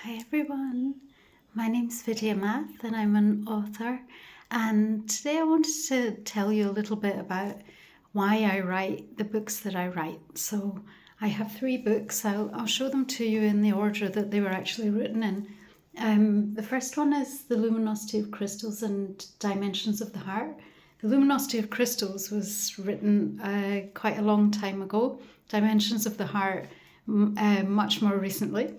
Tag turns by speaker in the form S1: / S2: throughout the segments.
S1: Hi everyone, my name's Vidya Math and I'm an author, and today I wanted to tell you a little bit about why I write the books that I write. So I have 3 books. I'll show them to you in the order that they were actually written in. The first one is The Luminosity of Crystals and Dimensions of the Heart. The Luminosity of Crystals was written quite a long time ago. Dimensions of the Heart much more recently.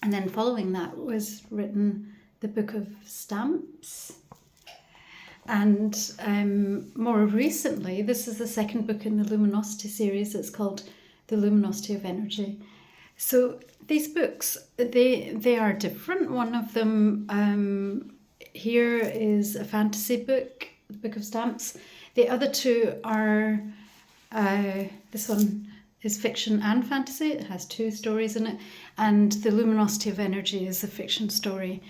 S1: And then following that was written the Book of Stamps. And more recently, this is the second book in the Luminosity series. It's called The Luminosity of Energy. So these books, they are different. One of them here is a fantasy book, the Book of Stamps. The other 2 are, this one is fiction and fantasy. It has 2 stories in it, and The Luminosity of Energy is a fiction story.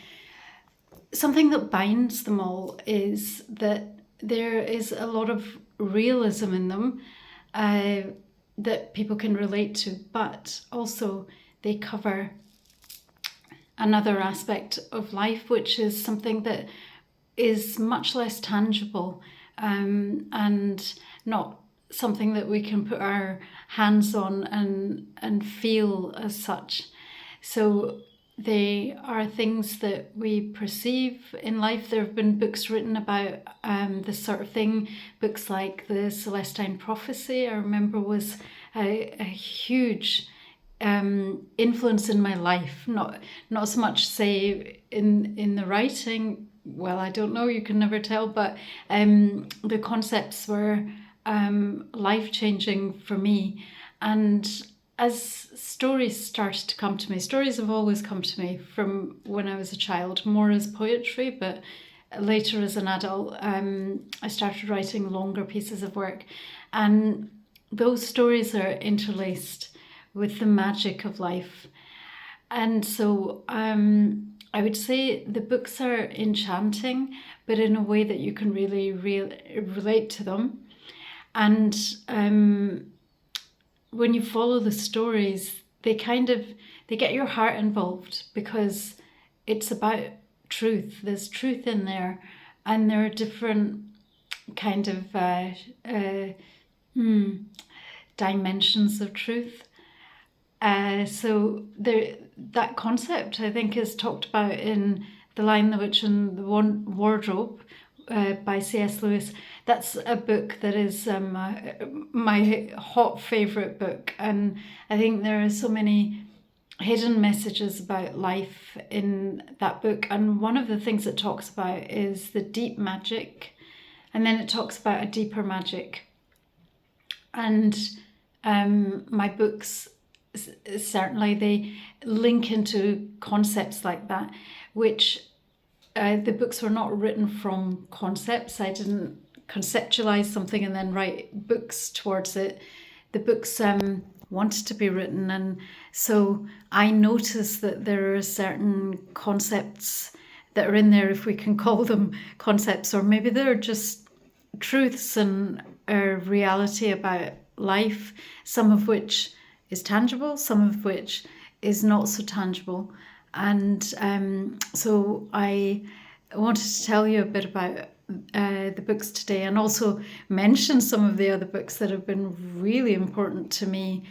S1: Something that binds them all is that there is a lot of realism in them that people can relate to, but also they cover another aspect of life, which is something that is much less tangible and not something that we can put our hands on and feel as such. So they are things that we perceive in life. There have been books written about this sort of thing. Books like The Celestine Prophecy, I remember, was a huge influence in my life. Not so much, say, in the writing. Well, I don't know, you can never tell, but the concepts were life-changing for me. And as stories started to come to me, stories have always come to me from when I was a child, more as poetry, but later as an adult, I started writing longer pieces of work. And those stories are interlaced with the magic of life. And so I would say the books are enchanting, but in a way that you can really relate to them. And when you follow the stories, they get your heart involved, because it's about truth. There's truth in there, and there are different kind of dimensions of truth. So that concept, I think, is talked about in The Lion, the Witch and the Wardrobe by C.S. Lewis. That's a book that is my hot favourite book, and I think there are so many hidden messages about life in that book. And one of the things it talks about is the deep magic, and then it talks about a deeper magic. And my books, certainly, they link into concepts like that, which the books were not written from concepts. I didn't conceptualize something and then write books towards it. The books wanted to be written, and so I noticed that there are certain concepts that are in there, if we can call them concepts, or maybe they're just truths and reality about life, some of which is tangible, some of which is not so tangible. And so I wanted to tell you a bit about the books today, and also mention some of the other books that have been really important to me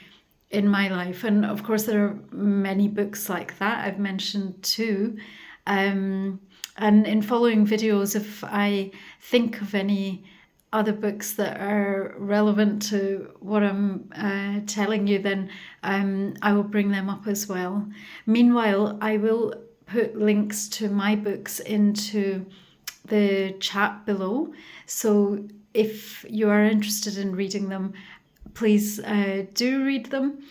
S1: in my life. And of course, there are many books like that I've mentioned too. And in following videos, if I think of any other books that are relevant to what I'm telling you, then I will bring them up as well. Meanwhile, I will put links to my books into the chat below. So if you are interested in reading them, please do read them.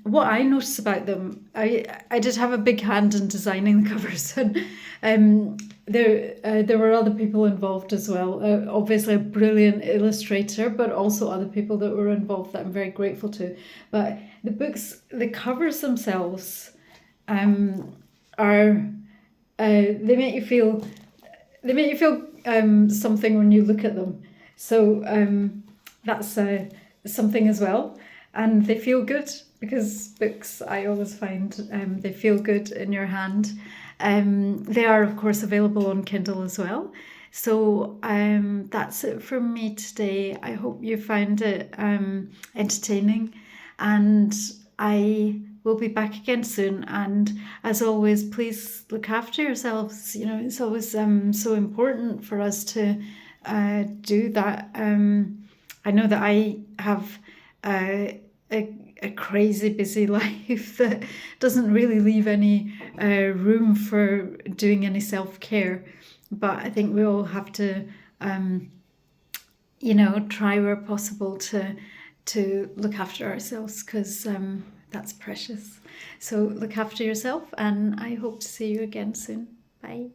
S1: What I notice about them, I did have a big hand in designing the covers, and there were other people involved as well. Obviously a brilliant illustrator, but also other people that were involved that I'm very grateful to. But the books, the covers themselves, are they make you feel something when you look at them. So that's something as well, and they feel good. because books, I always find they feel good in your hand. They are, of course, available on Kindle as well. So that's it from me today. I hope you found it entertaining, and I will be back again soon. And as always, please look after yourselves. You know, it's always so important for us to do that. I know that I have a crazy busy life that doesn't really leave any room for doing any self-care. But I think we all have to, try where possible to look after ourselves, because that's precious. So look after yourself, and I hope to see you again soon. Bye.